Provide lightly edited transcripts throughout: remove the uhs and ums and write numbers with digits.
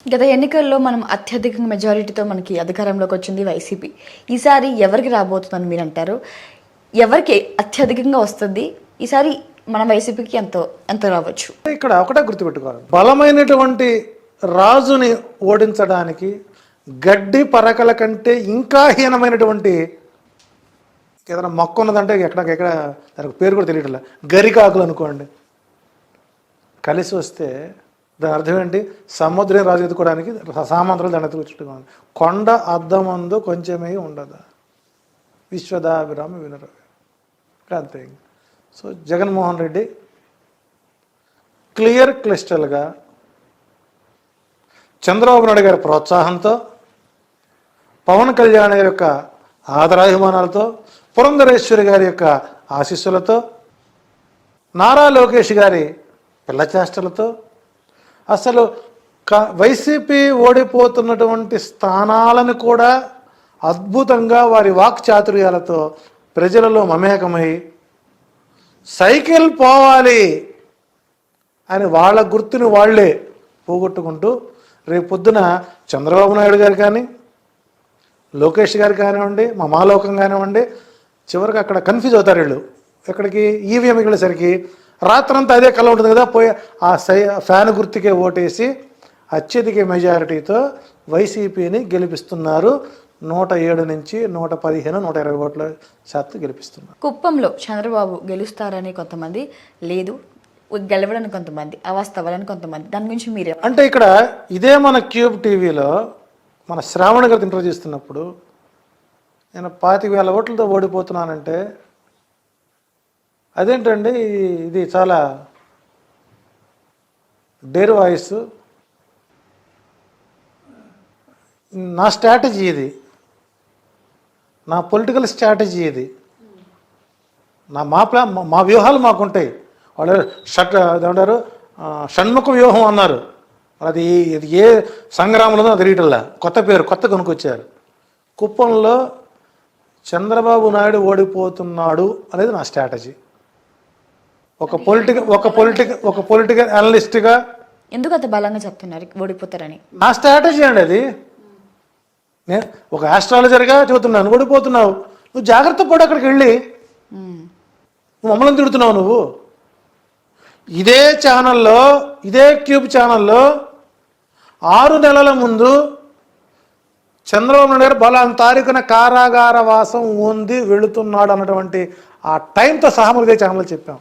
గత ఎన్నికల్లో మనం అత్యధిక మెజారిటీతో మనకి అధికారంలోకి వచ్చింది వైసీపీ. ఈసారి ఎవరికి రాబోతుందని మీరు అంటారు? ఎవరికి అత్యధికంగా వస్తుంది ఈసారి? మన వైసీపీకి ఎంత రావచ్చు? ఇక్కడ ఒకటే గుర్తుపెట్టుకోవాలి, బలమైనటువంటి రాజుని ఓడించడానికి గడ్డి పరకల కంటే ఇంకా హీనమైనటువంటి ఏదైనా మొక్క ఉన్నదంటే ఎక్కడ దానికి పేరు కూడా తెలియట్లే, గరికాకులు అనుకోండి, కలిసి వస్తే దాని అర్థం ఏంటి? సముద్రం రాజు ఎదుకోవడానికి సామంత్రాలు దాన్ని ఎత్తుకొచ్చుకోవాలి. కొండ అద్దమందు కొంచెమే ఉండదా, విశ్వదాభిరామ వినరవి అంతే. సో జగన్మోహన్ రెడ్డి క్లియర్ క్లిస్టల్గా చంద్రబాబు నాయుడు గారి ప్రోత్సాహంతో, పవన్ కళ్యాణ్ గారి యొక్క ఆదరాభిమానాలతో, పురంధరేశ్వరి గారి యొక్క ఆశీస్సులతో, నారా లోకేష్ గారి పిల్లచేష్టలతో, అసలు వైసీపీ ఓడిపోతున్నటువంటి స్థానాలను కూడా అద్భుతంగా వారి వాక్చాతుర్యాలతో ప్రజలలో మమేకమై సైకిల్ పోవాలి అని వాళ్ళ గుర్తుని వాళ్లే పోగొట్టుకుంటూ రేపు పొద్దున చంద్రబాబు నాయుడు గారు కానీ, లోకేష్ గారు కానివ్వండి, మా మాలోకం కానివ్వండి, చివరికి అక్కడ కన్ఫ్యూజ్ అవుతారు వీళ్ళు. ఎక్కడికి? ఈవీఎంకి వెళ్ళేసరికి రాత్రంతా అదే కళ ఉంటుంది కదా, పోయి ఆ ఫ్యాన్ గుర్తుకే ఓటేసి అత్యధిక మెజారిటీతో వైసీపీని గెలిపిస్తున్నారు. 107 నుంచి 115, 120 ఓట్ల శాతం గెలిపిస్తున్నారు. కుప్పంలో చంద్రబాబు గెలుస్తారని కొంతమంది, లేదు గెలవడానికి కొంతమంది, అవాస్తవాలని కొంతమంది, దాని గురించి మీరే అంటే ఇక్కడ ఇదే మన క్యూబ్ టీవీలో మన శ్రావణ్ గారు ఇంటర్వ్యూ చేస్తున్నప్పుడు నేను 25,000 ఓట్లతో ఓడిపోతున్నానంటే అదేంటండి, ఇది చాలా డేర్ వాయిస్, నా స్ట్రాటజీ ఇది, నా పొలిటికల్ స్ట్రాటజీ ఇది, మా వ్యూహాలు మాకుంటాయి. వాళ్ళు ఏమంటారు, షణ్ముఖ వ్యూహం అన్నారు. అది ఏ సంగ్రామంలో తెలియటల్లా, కొత్త పేరు కొత్త కొనుక్కొచ్చారు. కుప్పంలో చంద్రబాబు నాయుడు ఓడిపోతున్నాడు అనేది నా స్ట్రాటజీ. ఒక పొలిటికల్ అనలిస్ట్గా ఎందుకు అంత బలంగా చెప్తున్నారు ఓడిపోతారని? నా స్ట్రాటజీ అండి అది. నేను ఒక ఆస్ట్రాలజర్గా చెబుతున్నాను, ఓడిపోతున్నావు, నువ్వు జాగ్రత్త పడు, అక్కడికి వెళ్ళి నువ్వు మమ్మల్ని తిడుతున్నావు. నువ్వు ఇదే ఛానల్లో, ఇదే క్యూబ్ ఛానల్లో 6 నెలల ముందు చంద్రబాబు నాయుడు గారు బలాన్ తారీఖున కారాగార వాసం ఉంది వెళుతున్నాడు అన్నటువంటి ఆ టైంతో సహా ఇదే ఛానల్లో చెప్పాం.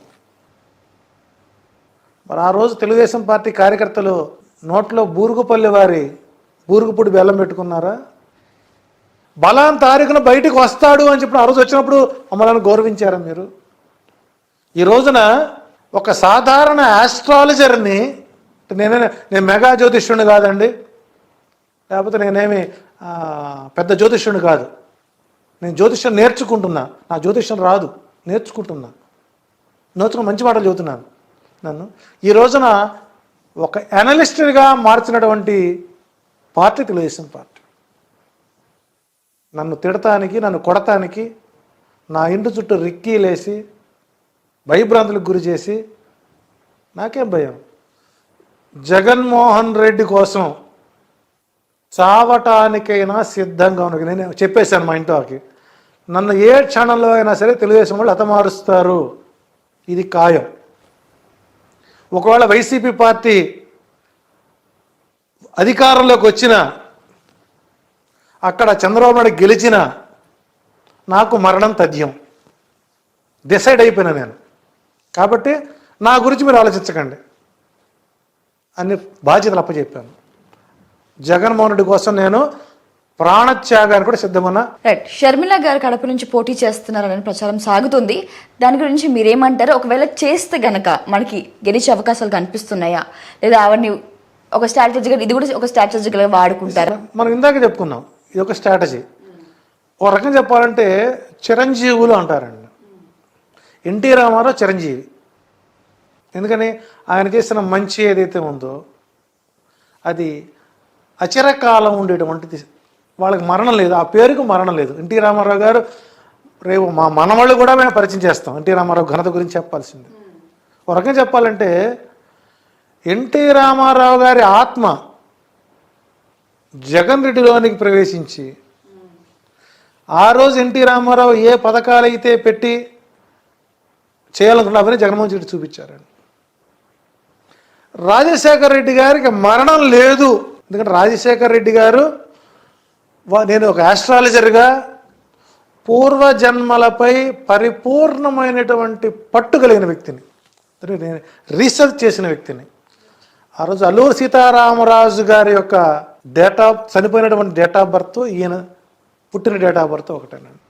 మరి ఆ రోజు తెలుగుదేశం పార్టీ కార్యకర్తలు నోట్లో బూరుగుపల్లి వారి బూరుగుపూడి బెల్లం పెట్టుకున్నారా? బలాన్ తారీఖున బయటకు వస్తాడు అని చెప్పి ఆ రోజు వచ్చినప్పుడు మమ్మల్ని గౌరవించారా మీరు? ఈ రోజున ఒక సాధారణ ఆస్ట్రాలజర్ని, నేను మెగా జ్యోతిష్యుడిని కాదండి, లేకపోతే నేనేమి పెద్ద జ్యోతిష్యుడిని కాదు, నేను జ్యోతిష్యం నేర్చుకుంటున్నా, నా జ్యోతిష్యం రాదు, నేర్చుకుంటున్నా, మంచి మాటలు చెబుతున్నాను. నన్ను ఈ రోజున ఒక అనలిస్ట్గా మార్చినటువంటి పార్టీ తెలుగుదేశం పార్టీ. నన్ను తిడటానికి, నన్ను కొడటానికి, నా ఇంటి చుట్టూ రిక్కీలేసి భయభ్రాంతులకు గురి చేసి, నాకేం భయం? జగన్మోహన్ రెడ్డి కోసం చావటానికైనా సిద్ధంగా ఉన్నది. నేను చెప్పేశాను మా ఇంట్లోకి, నన్ను ఏ క్షణంలో అయినా సరే తెలుగుదేశం వాళ్ళు హతమారుస్తారు, ఇది ఖాయం. ఒకవేళ వైసీపీ పార్టీ అధికారంలోకి వచ్చిన, అక్కడ చంద్రబాబు నాయుడు గెలిచిన, నాకు మరణం తథ్యం, డిసైడ్ అయిపోయినా నేను. కాబట్టి నా గురించి మీరు ఆలోచించకండి అన్ని బాధ్యతలు అప్పచెప్పాను. జగన్మోహన్ రెడ్డి కోసం నేను ప్రాణత్యాగాన్ని కూడా సిద్ధమన్నా. రైట్. షర్మిల గారు కడప నుంచి పోటీ చేస్తున్నారని ప్రచారం సాగుతుంది, దాని గురించి మీరేమంటారు? ఒకవేళ చేస్తే గనక మనకి గెలిచే అవకాశాలు కనిపిస్తున్నాయా, లేదా అవన్నీ ఒక స్ట్రాటజీగా, ఇది కూడా ఒక స్ట్రాటజీగా వాడుకుంటారా? మనం ఇందాక చెప్పుకున్నాం, ఇది ఒక స్ట్రాటజీ. ఒక రకంగా చెప్పాలంటే చిరంజీవులు అంటారండి. ఎన్టీ రామారావు చిరంజీవి. ఎందుకని? ఆయన చేసిన మంచి ఏదైతే ఉందో అది అచిరకాలం ఉండేటువంటిది, వాళ్ళకి మరణం లేదు, ఆ పేరుకు మరణం లేదు. ఎన్టీ రామారావు గారు రేపు మా మనవాళ్ళు కూడా మేము పరిచయం చేస్తాం. ఎన్టీ రామారావు ఘనత గురించి చెప్పాల్సింది. ఒక రకంగా చెప్పాలంటే ఎన్టీ రామారావు గారి ఆత్మ జగన్ రెడ్డిలోనికి ప్రవేశించి ఆ రోజు ఎన్టీ రామారావు ఏ పథకాలు అయితే పెట్టి చేయాలనుకున్నా అవన్నీ జగన్మోహన్ రెడ్డి చూపించారండి. రాజశేఖర రెడ్డి గారికి మరణం లేదు. ఎందుకంటే రాజశేఖర రెడ్డి గారు నేను ఒక ఆస్ట్రాలజర్గా పూర్వజన్మలపై పరిపూర్ణమైనటువంటి పట్టు కలిగిన వ్యక్తిని, నేను రీసెర్చ్ చేసిన వ్యక్తిని. ఆ రోజు అల్లూరు సీతారామరాజు గారి యొక్క చనిపోయినటువంటి డేట్ ఆఫ్ బర్త్, ఈయన పుట్టిన డేట్ ఆఫ్ బర్త్ ఒకటేనండి.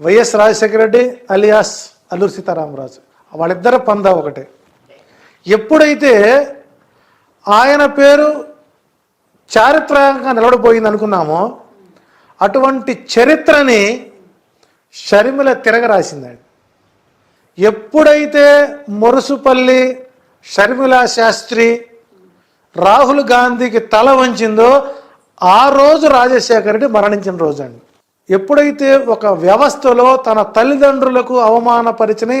వైఎస్ రాజశేఖర రెడ్డి అలియాస్ అల్లూరు సీతారామరాజు, వాళ్ళిద్దరు పందా ఒకటే. ఎప్పుడైతే ఆయన పేరు చారిత్రకంగా నిలబడిపోయింది అనుకున్నామో, అటువంటి చరిత్రని షర్మిల తిరగరాసిందండి. ఎప్పుడైతే మురుసుపల్లి షర్మిలా శాస్త్రి రాహుల్ గాంధీకి తల వంచిందో ఆ రోజు రాజశేఖర రెడ్డి మరణించిన రోజు అండి. ఎప్పుడైతే ఒక వ్యవస్థలో తన తల్లిదండ్రులకు అవమానపరిచిని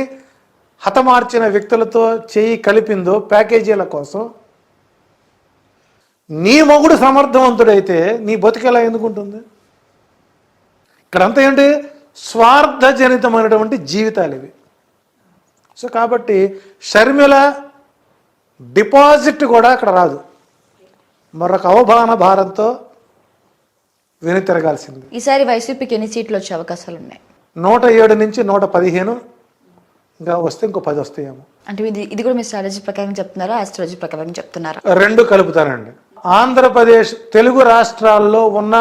హతమార్చిన వ్యక్తులతో చేయి కలిపిందో ప్యాకేజీల కోసం, నీ మొగుడు సమర్థవంతుడైతే నీ బతికెలా ఎందుకుంటుంది? ఇక్కడంతా ఏంటి? స్వార్థజనితమైనటువంటి జీవితాలు ఇవి. సో కాబట్టి షర్మిల డిపాజిట్ కూడా అక్కడ రాదు, మరొక అవమాన భారంతో వెనుతిరగాల్సింది. ఈసారి వైసీపీకి ఎన్ని సీట్లు వచ్చే అవకాశాలు ఉన్నాయి? 107 నుంచి 115, ఇంకా వస్తే ఇంకో 10 వస్తాయేమో. అంటే ఇది కూడా మీ స్ట్రాటజీ ప్రకారం చెప్తున్నారా, ఆస్ట్రాలజీ ప్రకారం చెప్తున్నారా? రెండు కలుపుతానండి. ఆంధ్రప్రదేశ్ తెలుగు రాష్ట్రాల్లో ఉన్న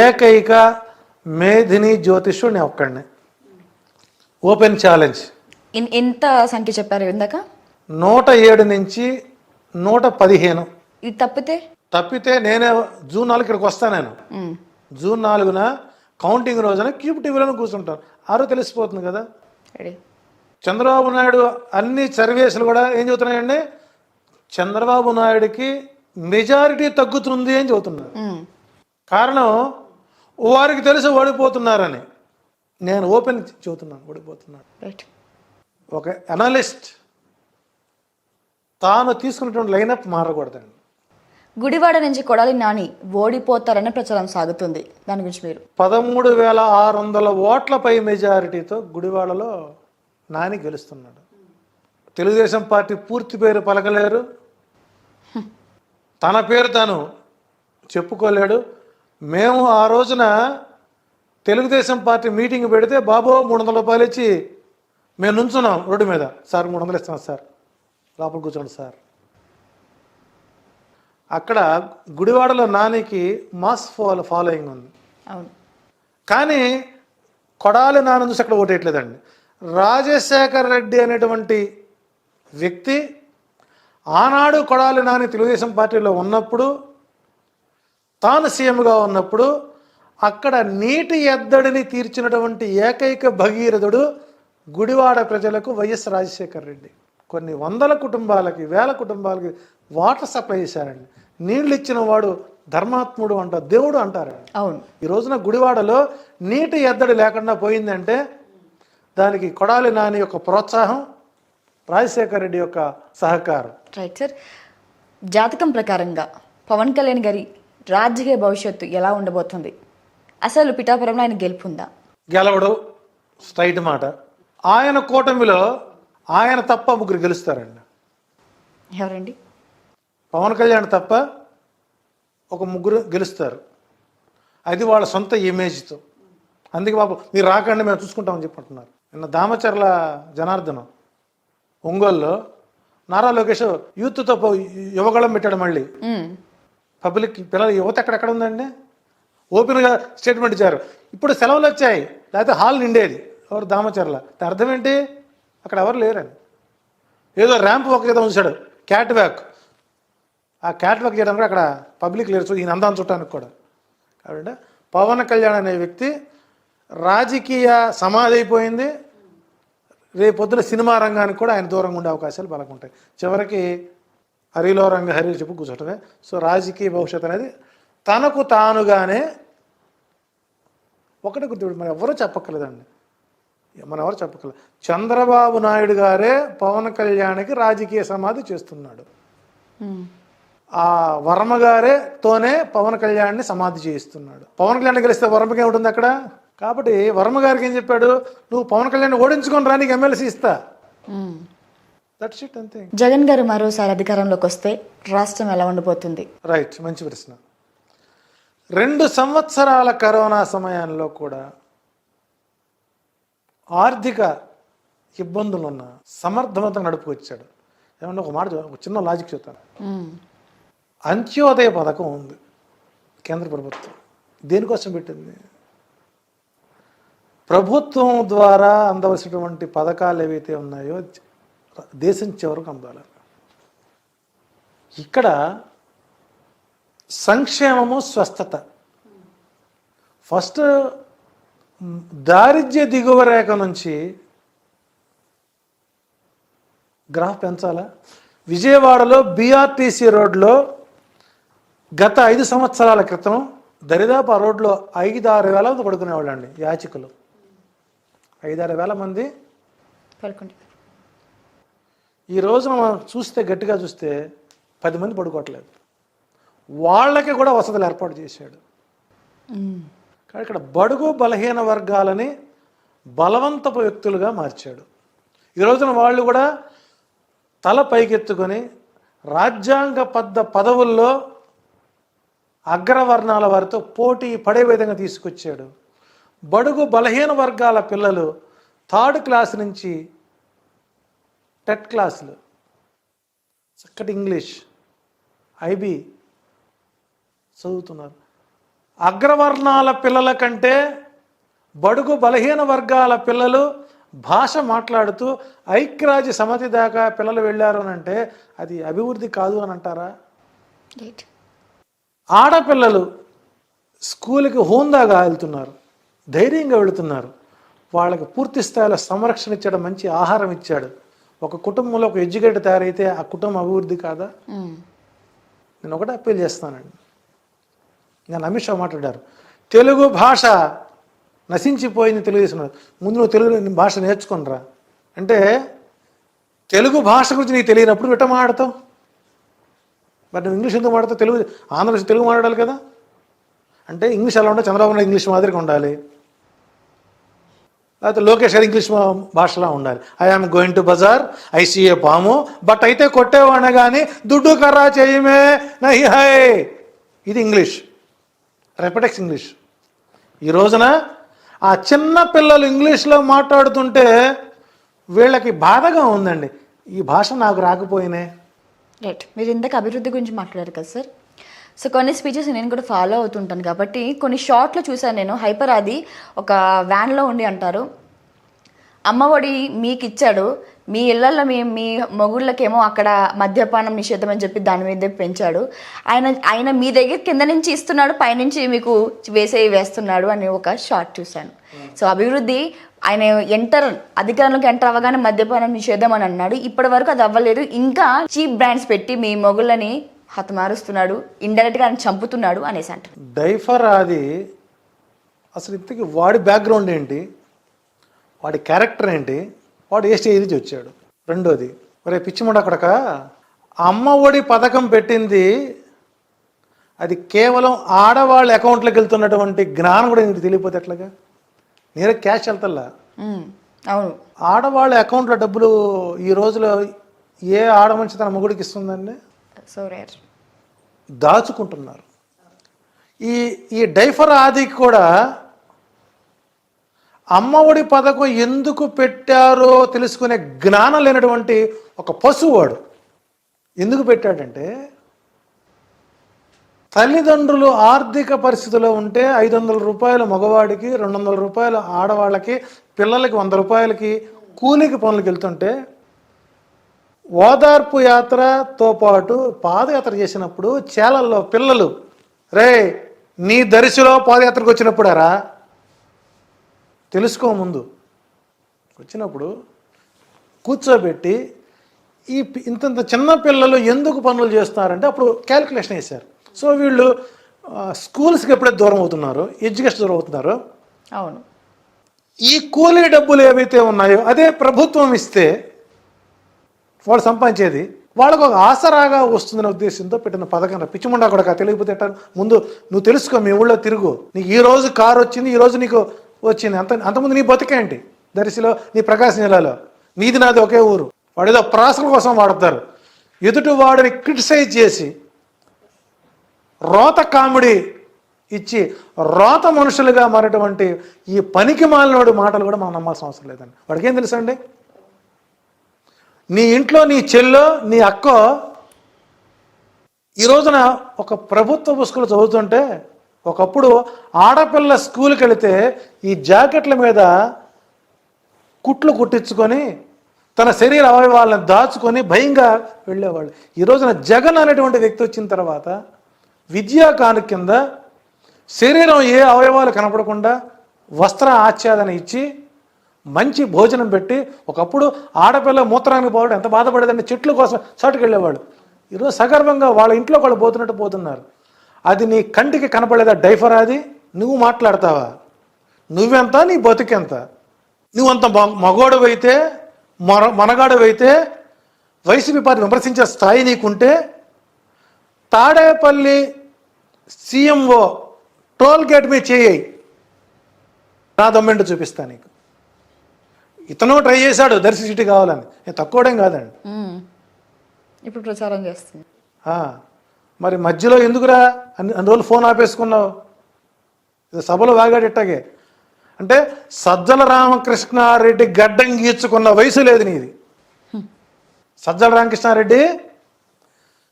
ఏకైక మేధిని జ్యోతిష్యుడు నేను ఒక్కడిని. Open challenge. ఎంత సంఖ్య చెప్పారు ఇందాక? 107 నుంచి 115. ఇది తప్పితే నేనే జూన్ 4 ఇక్కడికి వస్తాను. నేను జూన్ 4న కౌంటింగ్ రోజున క్యూబ్ టీవీలో కూర్చుంటాను. ఆరో తెలిసిపోతుంది కదా. చంద్రబాబు నాయుడు అన్ని సర్వేసులు కూడా ఏం చెబుతున్నాయండి? చంద్రబాబు నాయుడికి మెజారిటీ తగ్గుతుంది అని చెబుతున్నారు. కారణం వారికి తెలిసి ఓడిపోతున్నారని. నేను ఓపెన్ చెబుతున్నాను, ఓడిపోతున్నాను. ఒక అనలిస్ట్ తాను తీసుకున్నటువంటి లైనప్ మారకూడదండి. గుడివాడ నుంచి కొడాలి నాని ఓడిపోతారనే ప్రచారం సాగుతుంది, దాని గురించి మీరు? 13,600 ఓట్లపై మెజారిటీతో గుడివాడలో నాని గెలుస్తున్నాడు. తెలుగుదేశం పార్టీ పూర్తి పేరు పలకలేరు, తన పేరు తాను చెప్పుకోలేడు. మేము ఆ రోజున తెలుగుదేశం పార్టీ మీటింగ్ పెడితే బాబు 300 రూపాయలు ఇచ్చి మేము నుంచున్నాం రోడ్డు మీద. సార్ 300 ఇస్తున్నాం సార్, లోపల కూర్చోండి సార్. అక్కడ గుడివాడలో నానికి మాస్ ఫాలోయింగ్ ఉంది. కానీ కొడాలి నాని చూసి అక్కడ ఓటేయట్లేదండి. రాజశేఖర రెడ్డి అనేటువంటి వ్యక్తి ఆనాడు కొడాలి నాని తెలుగుదేశం పార్టీలో ఉన్నప్పుడు, తాను సీఎంగా ఉన్నప్పుడు అక్కడ నీటి ఎద్దడిని తీర్చినటువంటి ఏకైక భగీరథుడు గుడివాడ ప్రజలకు వైఎస్ రాజశేఖర రెడ్డి. కొన్ని వందల కుటుంబాలకి, వేల కుటుంబాలకి వాటర్ సప్లై చేశారండి. నీళ్ళు ఇచ్చిన వాడు ధర్మాత్ముడు అంటారు, దేవుడు అంటారు. అవును. ఈ రోజున గుడివాడలో నీటి ఎద్దడి లేకుండా పోయిందంటే దానికి కొడాలి నాని యొక్క ప్రోత్సాహం, రాజశేఖర రెడ్డి యొక్క సహకారం. Right sir. జాతకం ప్రకారంగా పవన్ కళ్యాణ్ గారి రాజకీయ భవిష్యత్తు ఎలా ఉండబోతుంది? అసలు పిఠాపురంలో ఆయన గెలుపుందా? గెలవడు, స్ట్రైట్ మాట. ఆయన కూటమిలో ఆయన తప్ప ముగ్గురు గెలుస్తారండి. ఎవరండి? పవన్ కళ్యాణ్ తప్ప ఒక ముగ్గురు గెలుస్తారు. అది వాళ్ళ సొంత ఇమేజ్తో. అందుకే బాబు మీరు రాకండి మేము చూసుకుంటామని చెప్పంటున్నారు. నిన్న దామచర్ల జనార్దనం ఒంగోలులో నారా లోకేష్ యూత్తో యువగళం పెట్టాడు. మళ్ళీ పబ్లిక్ పిల్లలు యువత ఎక్కడెక్కడ ఉందండి? ఓపెన్గా స్టేట్మెంట్ ఇచ్చారు. ఇప్పుడు సెలవులు వచ్చాయి, లేకపోతే హాల్ నిండేది. ఎవరు? దామచర్ల. అర్థం ఏంటి? అక్కడ ఎవరు లేరని. ఏదో ర్యాంప్ ఒక ఏదో ఉంచాడు, క్యాట్ వాక్. ఆ క్యాట్ వాక్ చేయడానికి కూడా అక్కడ పబ్లిక్ లేరు, ఈయన అందాన్ని చుట్టానికి కూడా. కాబట్టి పవన్ కళ్యాణ్ అనే వ్యక్తి రాజకీయ సమాధి అయిపోయింది. రేపొద్దున సినిమా రంగానికి కూడా ఆయన దూరంగా ఉండే అవకాశాలు బలకుంటాయి. చివరికి హరిలో రంగ హరి చెప్పు కూర్చోటమే. సో రాజకీయ భవిష్యత్తు అనేది తనకు తానుగానే ఒకటి గుర్తుపెట్టి మనం ఎవరూ చెప్పక్కర్లేదండి, మనం ఎవరు చెప్పక్కర్లేదు. చంద్రబాబు నాయుడు గారే పవన్ కళ్యాణ్కి రాజకీయ సమాధి చేస్తున్నాడు. ఆ వర్మ గారితోనే పవన్ కళ్యాణ్ని సమాధి చేయిస్తున్నాడు. పవన్ కళ్యాణ్ గెలిస్తే వర్మకి ఏముంటుంది అక్కడ? కాబట్టి వర్మ గారికి ఏం చెప్పాడు, నువ్వు పవన్ కళ్యాణ్ ఓడించుకొని రా, నీకు ఎమ్మెల్సీ ఇస్తా. దట్స్ ఇట్, అంతే. జగన్ గారు మరోసారి అధికారంలోకి వస్తే రాష్ట్రం ఎలా ఉండిపోతుంది? రైట్, మంచి ప్రశ్న. 2 సంవత్సరాల కరోనా సమయంలో కూడా ఆర్థిక ఇబ్బందులున్న సమర్థవంతంగా నడుపుకొచ్చాడు. ఏమన్నా ఒక చిన్న లాజిక్ చెప్తాను. అంత్యోదయ పథకం ఉంది కేంద్ర ప్రభుత్వం. దేనికోసం పెట్టింది? ప్రభుత్వం ద్వారా అందవలసినటువంటి పథకాలు ఏవైతే ఉన్నాయో దేశం చివరకు అందాలి. ఇక్కడ సంక్షేమము, స్వస్థత. ఫస్ట్ దారిద్ర్య దిగువ రేఖ నుంచి గ్రాఫ్ పెంచాలా? విజయవాడలో BRTC రోడ్లో గత 5 సంవత్సరాల క్రితం దరిదాపు ఆ రోడ్లో 5-6 వేల మంది పడుకునేవాళ్ళు అండి, యాచకులు. 5-6 వేల మంది పడుకోండి. ఈ రోజున మనం చూస్తే, గట్టిగా చూస్తే 10 మంది పడుకోవట్లేదు. వాళ్ళకి కూడా వసతులు ఏర్పాటు చేశాడు. కానీ ఇక్కడ బడుగు బలహీన వర్గాలని బలవంతపు వ్యక్తులుగా మార్చాడు. ఈ రోజున వాళ్ళు కూడా తల పైకెత్తుకొని రాజ్యాంగబద్ధ పదవుల్లో అగ్రవర్ణాల వారితో పోటీ పడే విధంగా తీసుకొచ్చాడు. బడుగు బలహీన వర్గాల పిల్లలు 3rd క్లాస్ నుంచి టెట్ క్లాసులు, చక్కటి ఇంగ్లీష్, IB చదువుతున్నారు. అగ్రవర్ణాల పిల్లల కంటే బడుగు బలహీన వర్గాల పిల్లలు భాష మాట్లాడుతూ ఐక్యరాజ్య సమితి దాకా పిల్లలు వెళ్ళారు అని అంటే అది అభివృద్ధి కాదు అని అంటారా? ఆడపిల్లలు స్కూల్కి హోందాగా వెళ్తున్నారు, ధైర్యంగా వెళుతున్నారు. వాళ్ళకి పూర్తి స్థాయిలో సంరక్షణ ఇచ్చాడు, మంచి ఆహారం ఇచ్చాడు. ఒక కుటుంబంలో ఒక ఎడ్యుకేటర్ తయారైతే ఆ కుటుంబం అభివృద్ధి కాదా? నేను ఒకటే అప్పీల్ చేస్తానండి. నేను అమిత్ షా మాట్లాడారు, తెలుగు భాష నశించిపోయింది తెలుగుదేశం. ముందు నువ్వు తెలుగు భాష నేర్చుకునిరా అంటే, తెలుగు భాష గురించి నీకు తెలియనప్పుడు ఎట్లా మాట్లాడతావు? మరి నువ్వు ఇంగ్లీష్ ఎందుకు మాట్లాడతావు? తెలుగు ఆంధ్రప్రదేశ్ తెలుగు మాట్లాడాలి కదా. అంటే ఇంగ్లీష్ ఎలా ఉండాలి? చంద్రబాబు నాయుడు ఇంగ్లీష్ మాదిరిగా ఉండాలి, లేకపోతే లోకేష్ గారు ఇంగ్లీష్ భాషలా ఉండాలి. ఐఆమ్ గోయింగ్ టు బజార్, ఐసీఏ పాము, బట్ అయితే కొట్టేవాడిన కానీ దుడ్డు కర్రా చేయమే నహి హై. ఇది ఇంగ్లీష్, రెపటెక్స్ ఇంగ్లీష్. ఈ రోజున ఆ చిన్న పిల్లలు ఇంగ్లీష్లో మాట్లాడుతుంటే వీళ్ళకి బాధగా ఉందండి, ఈ భాష నాకు రాకపోయినే. రైట్, మీరు ఇందాక అభివృద్ధి గురించి మాట్లాడారు కదా సార్. సో కొన్ని స్పీచెస్ నేను కూడా ఫాలో అవుతుంటాను కాబట్టి కొన్ని షార్ట్లో చూసాను నేను. హైపర్ ఆది ఒక వ్యాన్లో ఉండి అంటారు, అమ్మఒడి మీకు ఇచ్చాడు, మీ ఇళ్లలో మీ మొగుళ్ళకేమో అక్కడ మద్యపానం నిషేధం అని చెప్పి దాని మీద పెంచాడు, ఆయన మీ దగ్గర కింద నుంచి ఇస్తున్నాడు, పైనుంచి మీకు వేస్తున్నాడు అని ఒక షార్ట్ చూశాను. సో అభివృద్ధి, ఆయన అధికారంలోకి ఎంటర్ అవ్వగానే మద్యపానం నిషేధం అని అన్నాడు. ఇప్పటి వరకు అది అవ్వలేదు. ఇంకా చీప్ బ్రాండ్స్ పెట్టి మీ మొగుళ్ళని హతమారుస్తున్నాడు, ఇండైరెక్ట్గా ఆయన చంపుతున్నాడు అనేసి అంటారు. డైఫర్ అది అసలు ఇంతకీ వాడి బ్యాక్గ్రౌండ్ ఏంటి, వాడి క్యారెక్టర్ ఏంటి, వాడు ఏ స్టేజ్ నుంచి వచ్చాడు? రెండోది, ఒరే పిచ్చిముండ అక్కడక అమ్మ ఒడి పథకం పెట్టింది అది కేవలం ఆడవాళ్ళ అకౌంట్లోకి వెళ్తున్నటువంటి జ్ఞానం కూడా నీకు తెలియపోతే ఎట్లాగా? నేనే క్యాష్ వెళ్తల్లా. అవును, ఆడవాళ్ళ అకౌంట్లో డబ్బులు ఈ రోజులో ఏ ఆడమనిషి తన మొగుడికి ఇస్తుందండి? So rare. దాచుకుంటున్నారు. ఈ డైఫర్ ఆదికి కూడా అమ్మఒడి పథకం ఎందుకు పెట్టారో తెలుసుకునే జ్ఞానం లేనటువంటి ఒక పశువాడు. ఎందుకు పెట్టాడంటే, తల్లిదండ్రులు ఆర్థిక పరిస్థితిలో ఉంటే 500 రూపాయలు మగవాడికి, 200 రూపాయలు ఆడవాళ్ళకి, పిల్లలకి 100 రూపాయలకి కూలికి పనులకు వెళ్తుంటే ఓదార్పు యాత్రతో పాటు పాదయాత్ర చేసినప్పుడు చేలల్లో పిల్లలు, రే నీ దరిశిలో పాదయాత్రకు వచ్చినప్పుడారా తెలుసుకో, ముందు వచ్చినప్పుడు కూర్చోబెట్టి ఇంత చిన్న పిల్లలు ఎందుకు పనులు చేస్తున్నారంటే అప్పుడు క్యాలిక్యులేషన్ వేశారు. సో వీళ్ళు స్కూల్స్కి ఎప్పుడైతే దూరం అవుతున్నారో, ఎడ్యుకేషన్ దూరం అవుతున్నారో, అవును, ఈ కూలీ డబ్బులు ఏవైతే ఉన్నాయో అదే ప్రభుత్వం ఇస్తే వాళ్ళు సంపాదించేది వాళ్ళకు ఒక ఆసరాగా వస్తుందనే ఉద్దేశంతో పెట్టిన పథకం. పిచ్చిముండా కూడా తెలియకపోతే ఎట్లా? ముందు నువ్వు తెలుసుకో, మీ ఊళ్ళో తిరుగు. నీకు ఈ రోజు కారు వచ్చింది, ఈ రోజు నీకు వచ్చింది. అంతకుముందు నీ బతికేంటి? దర్శిలో, నీ ప్రకాశం జిల్లాలో నీది నాది ఒకే ఊరు. వాడు ఏదో ప్రాసల కోసం వాడతారు. ఎదుటి వాడిని క్రిటిసైజ్ చేసి రోత కామెడీ ఇచ్చి రోత మనుషులుగా మారేటువంటి ఈ పనికి మాలినోడి మాటలు కూడా మనం నమ్మాల్సిన అవసరం లేదండి. వాడికి ఏం తెలుసండి? నీ ఇంట్లో నీ చెల్లో, నీ అక్కో ఈ రోజున ఒక ప్రభుత్వ స్కూల్ చదువుతుంటే, ఒకప్పుడు ఆడపిల్ల స్కూల్కి వెళితే ఈ జాకెట్ల మీద కుట్లు కుట్టించుకొని తన శరీర అవయవాలను దాచుకొని భయంగా వెళ్ళేవాళ్ళు. ఈ రోజున జగన్ అనేటువంటి వ్యక్తి వచ్చిన తర్వాత విద్యా కాను కింద శరీరం ఏ అవయవాలు కనపడకుండా వస్త్ర ఆచ్ఛాదన ఇచ్చి మంచి భోజనం పెట్టి, ఒకప్పుడు ఆడపిల్ల మూత్రానికి పోవడం ఎంత బాధపడేదంటే చెట్ల కోసం చాటుకు వెళ్ళేవాళ్ళు. ఈరోజు సగర్వంగా వాళ్ళ ఇంట్లో వాళ్ళు పోతున్నట్టు పోతున్నారు. అది నీ కంటికి కనపడేదా డైఫర్? అది నువ్వు మాట్లాడతావా? నువ్వెంత, నీ బతుకెంత? నువ్వంత మగోడవైతే, మనగాడవైతే, వైసీపీ పార్టీ విమర్శించే స్థాయి నీకుంటే, తాడేపల్లి సీఎంఓ టోల్ గేట్ మీద చేయి, నా దమ్మెంటు చూపిస్తా నీకు. ఇతను ట్రై చేశాడు దర్శి సిటీ కావాలని, నేను తక్కువడేం కాదండి. ఇప్పుడు ప్రచారం చేస్తుంది. మరి మధ్యలో ఎందుకురా అన్ని రోజులు ఫోన్ ఆపేసుకున్నావు? సభలో వాగాడు ఇట్టాగే. అంటే సజ్జల రామకృష్ణారెడ్డి గడ్డం గీర్చుకున్న వయసు లేదు నీది. సజ్జల రామకృష్ణారెడ్డి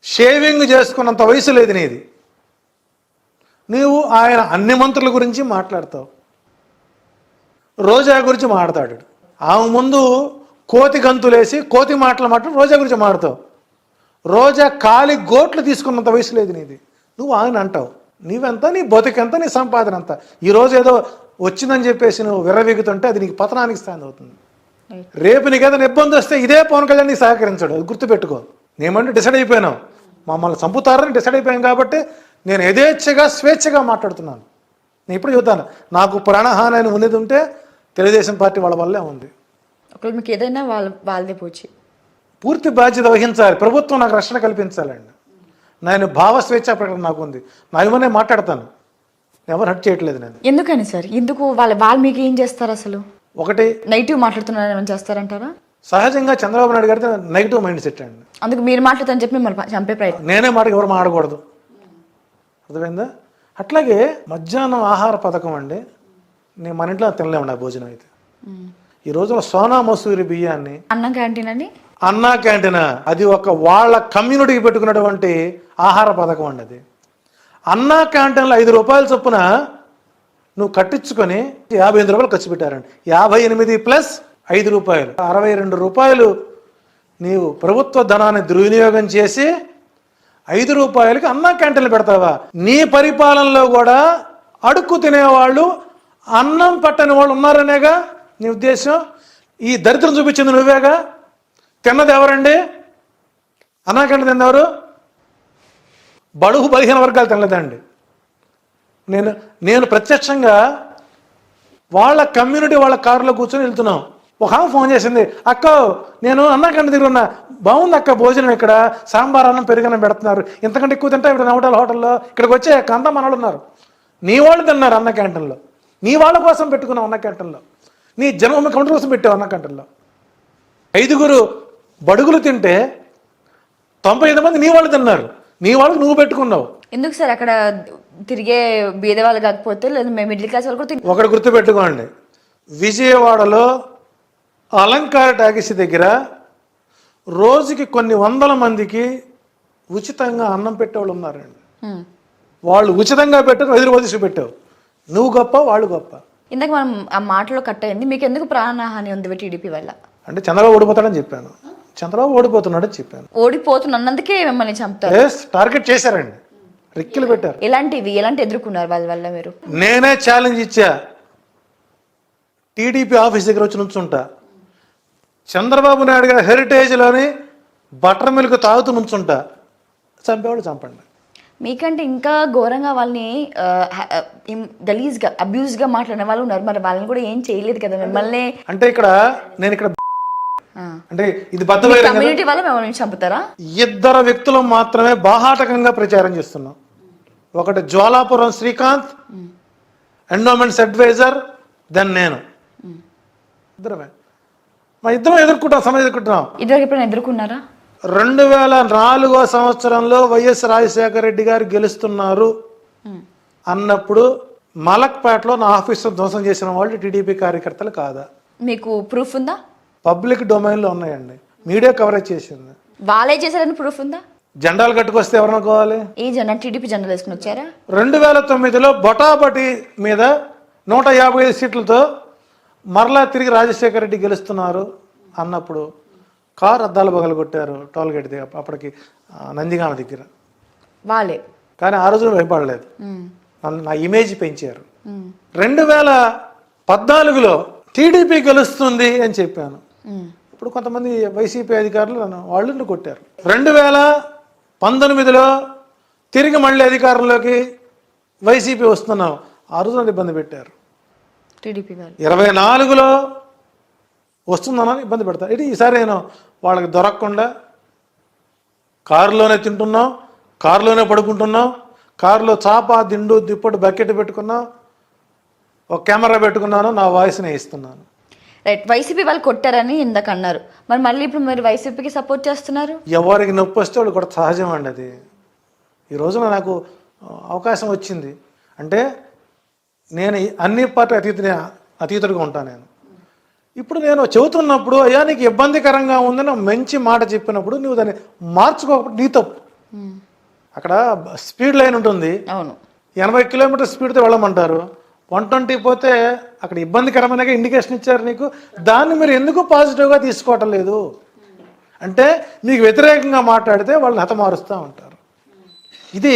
షేవింగ్ చేసుకున్నంత వయసు లేదు నీది. నీవు ఆయన అన్ని మంత్రుల గురించి మాట్లాడతావు, రోజా గురించి మాట్లాడాడు. ఆమె ముందు కోతి గంతులేసి కోతి మాటలు మాట్లాడు రోజా గురించి మాట్లాడతావు. రోజా కాలి గోట్లు తీసుకున్నంత వయసు లేదు నీది. నువ్వు ఆయన అంటావు. నీవెంత, నీ బతుకెంత, నీ సంపాదన అంత. ఈరోజు ఏదో వచ్చిందని చెప్పేసి నువ్వు విర్రవీగుతుంటే అది నీకు పతనానికి స్థానం అవుతుంది. రేపు నీకు ఏదైనా ఇబ్బంది వస్తే ఇదే పవన్ కళ్యాణ్ నీకు సహకరించాడు, అది గుర్తుపెట్టుకో. నేమంటే డిసైడ్ అయిపోయినావు, మమ్మల్ని చంపుతారని డిసైడ్ అయిపోయాం కాబట్టి నేను యథేచ్ఛగా స్వేచ్ఛగా మాట్లాడుతున్నాను. నేను ఇప్పుడు చెబుతాను, నాకు ప్రాణహాని అని ఉన్నది ఉంటే తెలుగుదేశం పార్టీ వాళ్ళ వల్లే ఉంది. ఒకవేళ మీకు ఏదైనా వాళ్ళదే పోచి పూర్తి బాధ్యత వహించాలి. ప్రభుత్వం నాకు రక్షణ కల్పించాలండి. నేను భావ స్వేచ్ఛ ప్రకటన నాకు ఉంది. నా ఏమనే మాట్లాడతాను, ఎవరు హట్ చేయట్లేదు నేను. ఎందుకని సార్? ఎందుకు వాళ్ళు మీకు ఏం చేస్తారు? అసలు ఒకటి నెగిటివ్ మాట్లాడుతున్నారు ఏమైనా చేస్తారంటారా? సహజంగా చంద్రబాబు నాయుడు గారితో నెగిటివ్ మైండ్ సెట్ అండి. అందుకు మీరు మాట్లాడతారని చెప్పి మిమ్మల్ని చంపే ప్రయత్నం. నేనే మాటకి ఎవరు మాడకూడదు, అర్థమైందా? అట్లాగే మధ్యాహ్నం ఆహార పథకం అండి, నేను మన ఇంట్లో తినలేమండి ఆ భోజనం అయితే. ఈ రోజున సోనా మసూరి బియ్యాన్ని అన్నం క్యాంటీన్ అని, అన్నా క్యాంటీన్, అది ఒక వాళ్ళ కమ్యూనిటీకి పెట్టుకున్నటువంటి ఆహార పథకం అండి. అది అన్నా క్యాంటీన్లో 5 రూపాయల చొప్పున నువ్వు కట్టించుకొని 58 రూపాయలు ఖర్చు పెట్టారండి. 58 ప్లస్ 5 రూపాయలు 62 రూపాయలు నీవు ప్రభుత్వ ధనాన్ని దుర్వినియోగం చేసి 5 రూపాయలకి అన్నా క్యాంటీన్లు పెడతావా? నీ పరిపాలనలో కూడా అడుక్కు తినేవాళ్ళు, అన్నం పట్టని వాళ్ళు ఉన్నారనేగా నీ ఉద్దేశం. ఈ దరిద్రం చూపించింది నువ్వేగా. తిన్నది ఎవరండి? అన్నా క్యాంటీన్ తిన్నది ఎవరు? బడుగు బలహీన వర్గాలు తినలేదండి. నేను ప్రత్యక్షంగా వాళ్ళ కమ్యూనిటీ వాళ్ళ కారులో కూర్చొని వెళ్తున్నాం. ఒక ఆమె ఫోన్ చేసింది, అక్క నేను అన్నా క్యాంటీన్ దగ్గర ఉన్నా, బాగుంది అక్క భోజనం, ఇక్కడ సాంబార్ అన్నం పెరుగన్నం పెడుతున్నారు, ఇంతకంటే ఎక్కువ తింటా ఇక్కడ నవటల హోటల్లో, ఇక్కడికి వచ్చే అంతా మన వాళ్ళు ఉన్నారు. నీ వాళ్ళు తిన్నారు అన్న క్యాంటీన్లో, నీ వాళ్ళ కోసం పెట్టుకున్నావు అన్న క్యాంటీన్లో, నీ జన్మ కౌంటర్ కోసం పెట్టావు అన్న క్యాంటీన్లో. 5 బడుగులు తింటే 95 మంది నీ వాళ్ళు తిన్నారు, నీ వాళ్ళకి నువ్వు పెట్టుకున్నావు. ఎందుకు సార్ అక్కడ తిరిగే బీదవాళ్ళు కాకపోతే లేదా మేము మిడిల్ క్లాస్ వాళ్ళు కూడా ఒకటి గుర్తుపెట్టుకోండి, విజయవాడలో అలంకార టాకీస్ దగ్గర రోజుకి కొన్ని వందల మందికి ఉచితంగా అన్నం పెట్టేవాళ్ళు ఉన్నారండి. వాళ్ళు ఉచితంగా పెట్టారు, 5 రూపాయలు తీసి పెట్టావు. నువ్వు గొప్ప, వాళ్ళు గొప్ప. ఇందాక మనం ఆ మాటలో కట్ అయింది, మీకు ఎందుకు ప్రాణహాని ఉంది టీడీపీ వల్ల? అంటే చంద్రబాబు ఓడిపోతాడని చెప్పాను, చంద్రబాబు ఓడిపోతున్నాడని చెప్పాను. ఓడిపోతున్నందుకే మిమ్మల్ని చంపుతారు, టార్గెట్ చేశారండి, రిక్కిలు పెట్టారు. ఎలాంటి ఎదుర్కొన్నారు వాళ్ళ వల్ల మీరు? నేనే ఛాలెంజ్ ఇచ్చా, టీడీపీ ఆఫీస్ దగ్గర వచ్చి నుంచుంటా, చంద్రబాబు నాయుడు గారి హెరిటేజ్లోని బటర్ మిల్క్ తాగుతూ నుంచుంటా, చంపేవాళ్ళు చంపండి. మీకంటే ఇంకా ఘోరంగా వాళ్ళని గలీజ్గా అబ్యూజ్గా మాట్లాడిన వాళ్ళు ఉన్నారు, మరి వాళ్ళని కూడా ఏం చేయలేదు కదా మిమ్మల్ని. అంటే నేను ఇక్కడ అంటే ఇది బద్దవైరం కదా. కమ్యూనిటీ వల్ల మిమ్మల్ని చంపుతారా? ఇద్దరు వ్యక్తులు మాత్రమే బాహాటకంగా ప్రచారం చేస్తున్నాం. ఒకటి Jwalapuram Srikanth, endowments advisor, then నేను. ఇద్దరమే మా ఇద్దరం ఎదుర్కొంటాం, సమయం ఎదుర్కొంటున్నాం. ఇద్దరు ఎప్పుడైనా ఎదుర్కొన్నారా? 2004 సంవత్సరంలో వైఎస్ రాజశేఖర రెడ్డి గారు గెలుస్తున్నారు అన్నప్పుడు మలక్పేటలో నా ఆఫీసు ధ్వంసం చేసిన వాళ్ళు టీడీపీ కార్యకర్తలు కాదా? మీకు ప్రూఫ్ ఉందా? పబ్లిక్ డొమైన్లో ఉన్నాయండి, మీడియా కవరేజ్ చేసింది. వాళ్ళే చేశారని ప్రూఫ్ ఉందా? జెండాలు కట్టుకొస్తే ఎవరనుకోవాలి? ఏ జెండా? టీడీపీ జెండాలు వేసుకుని వచ్చారా? 2009లో బొటాబటి మీద 155 సీట్లతో మరలా తిరిగి రాజశేఖర రెడ్డి గెలుస్తున్నారు అన్నప్పుడు కారు అద్దాలు పగలు కొట్టారు టోల్గేట్ దగ్గర, అప్పటికి నందిగామ దగ్గర. వాళ్ళే. కానీ ఆ రోజున భయపడలేదు, నా ఇమేజ్ పెంచారు. 2014లో టీడీపీ గెలుస్తుంది అని చెప్పాను. ఇప్పుడు కొంతమంది వైసీపీ అధికారులు వాళ్ళు కొట్టారు. 2019లో తిరిగి మళ్ళీ అధికారంలోకి వైసీపీ వస్తున్నాం, ఆ రోజున ఇబ్బంది పెట్టారు. టీడీపీ వాళ్ళు 24లో వస్తుందనని ఇబ్బంది పెడతారు. ఇది ఈసారి నేను వాళ్ళకి దొరకకుండా కారులోనే తింటున్నాం, కారులోనే పడుకుంటున్నాం, కారులో చాప దిండు దిప్పటి బకెట్ పెట్టుకున్నాం, ఒక కెమెరా పెట్టుకున్నాను, నా వాయిస్ని ఇస్తున్నాను. రైట్. వైసీపీ వాళ్ళు కొట్టారని ఇందాక అన్నారు, మరి మళ్ళీ ఇప్పుడు మీరు వైసీపీకి సపోర్ట్ చేస్తున్నారు? ఎవరికి నొప్పి వస్తే వాళ్ళు కూడా సహజం అండి. అది ఈ రోజున నాకు అవకాశం వచ్చింది అంటే నేను అన్ని పార్టీ అతీతుడిగా ఉంటాను. నేను ఇప్పుడు నేను చెబుతున్నప్పుడు అయ్యా నీకు ఇబ్బందికరంగా ఉందని మంచి మాట చెప్పినప్పుడు నువ్వు దాన్ని మార్చుకోకపోతే నీ తప్పు. అక్కడ స్పీడ్ లైన్ ఉంటుంది, అవును, 80 కిలోమీటర్ స్పీడ్తో వెళ్ళమంటారు, 120 పోతే అక్కడ ఇబ్బందికరమైన ఇండికేషన్ ఇచ్చారు నీకు, దాన్ని మీరు ఎందుకు పాజిటివ్గా తీసుకోవటం లేదు అంటే మీకు వ్యతిరేకంగా మాట్లాడితే వాళ్ళని హతమారుస్తూ ఉంటారు. ఇది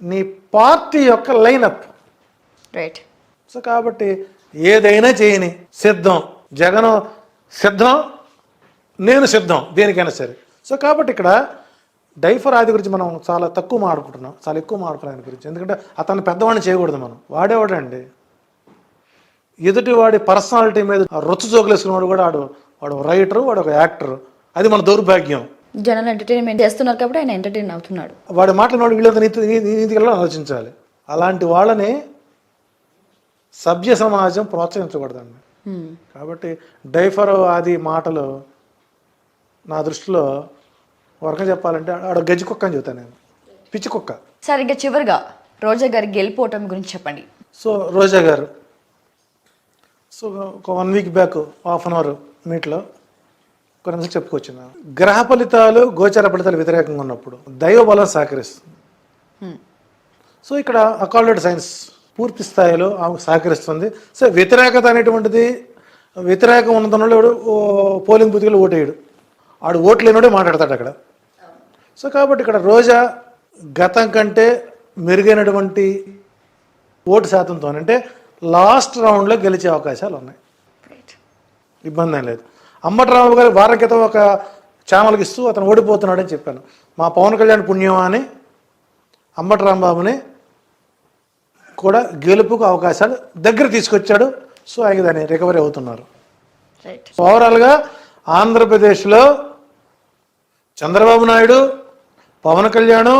నీ పార్టీ యొక్క లైనప్. రైట్. సో కాబట్టి ఏదైనా చేయని సిద్ధం, జగన్ సిద్ధం, నేను సిద్ధం దేనికైనా సరే. సో కాబట్టి ఇక్కడ డైఫర్ ఆది గురించి మనం చాలా తక్కువ మాట్లాడుకుంటున్నాం, చాలా ఎక్కువ మాట్లాడుకున్నాం ఆయన గురించి. ఎందుకంటే అతన్ని పెద్దవాడిని చేయకూడదు మనం. వాడేవాడండి ఎదుటి వాడి పర్సనాలిటీ మీద రొచ్చు జోకులేసుకున్నాడు కూడా వాడు రైటరు, వాడు ఒక యాక్టర్. అది మన దౌర్భాగ్యం. జనాలు ఎంటర్టైన్మెంట్ చేస్తున్నారు కాబట్టి ఆయన ఎంటర్టైన్ అవుతున్నాడు. వాడి మాట్లాడిన వీళ్ళంతా నీతిగా ఆలోచించాలి. అలాంటి వాళ్ళని సభ్య సమాజం ప్రోత్సహించకూడదండి. కాబట్టి డైఫర్ ఆది మాటలు నా దృష్టిలో వరకు చెప్పాలంటే ఆడ గజ్జి కుక్క అని చెబుతాను నేను, పిచ్చి కుక్క. సార్ ఇంకా చివరిగా రోజా గారి గెలిపోవటం గురించి చెప్పండి. సో రోజా గారు ఒక 1 week back half an hour మీట్లో ఒక నిమిషం చెప్పుకొచ్చిన గ్రహ ఫలితాలు గోచర ఫలితాలు వ్యతిరేకంగా ఉన్నప్పుడు దైవ బలం సహకరిస్తుంది. సో ఇక్కడ అకాల్డెడ్ సైన్స్ పూర్తి స్థాయిలో సహకరిస్తుంది. సో వ్యతిరేకత అనేటువంటిది వ్యతిరేకం ఉన్నదన్నాడు పోలింగ్ బూత్లో ఓటేయడు, ఆడు ఓట్లు లేనివాడే మాట్లాడతాడు అక్కడ. సో కాబట్టి ఇక్కడ రోజా గతం కంటే మెరుగైనటువంటి ఓటు శాతంతో అంటే లాస్ట్ రౌండ్లో గెలిచే అవకాశాలు ఉన్నాయి, ఇబ్బంది ఏం లేదు. అంబటరాంబాబు గారు వారం క్రితం ఒక ఛానల్కి ఇస్తూ అతను ఓడిపోతున్నాడని చెప్పాను. మా పవన్ కళ్యాణ్ పుణ్యం అని అంబటరాంబాబుని కూడా గెలుపుకు అవకాశాలు దగ్గర తీసుకొచ్చాడు. సో ఆయన దాన్ని రికవరీ అవుతున్నారు. ఓవరాల్గా ఆంధ్రప్రదేశ్లో చంద్రబాబు నాయుడు, పవన్ కళ్యాణ్,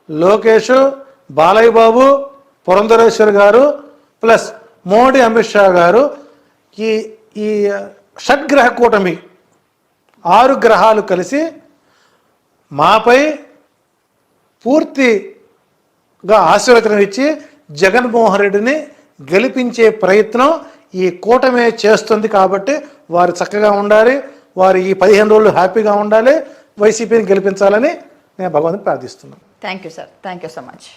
లోకేష్, బాలయ్య బాబు, పురంధరేశ్వర్ గారు ప్లస్ మోడీ, అమిత్ షా గారు ఈ షడ్గ్రహ కూటమి 6 గ్రహాలు కలిసి మాపై పూర్తిగా ఆశీర్వచనం ఇచ్చి జగన్మోహన్ రెడ్డిని గెలిపించే ప్రయత్నం ఈ కూటమి చేస్తుంది. కాబట్టి వారు చక్కగా ఉండాలి, వారు ఈ 15 రోజులు హ్యాపీగా ఉండాలి, వైసీపీని గెలిపించాలని నేను భగవంతుని ప్రార్థిస్తున్నాను. Thank you sir, thank you so much.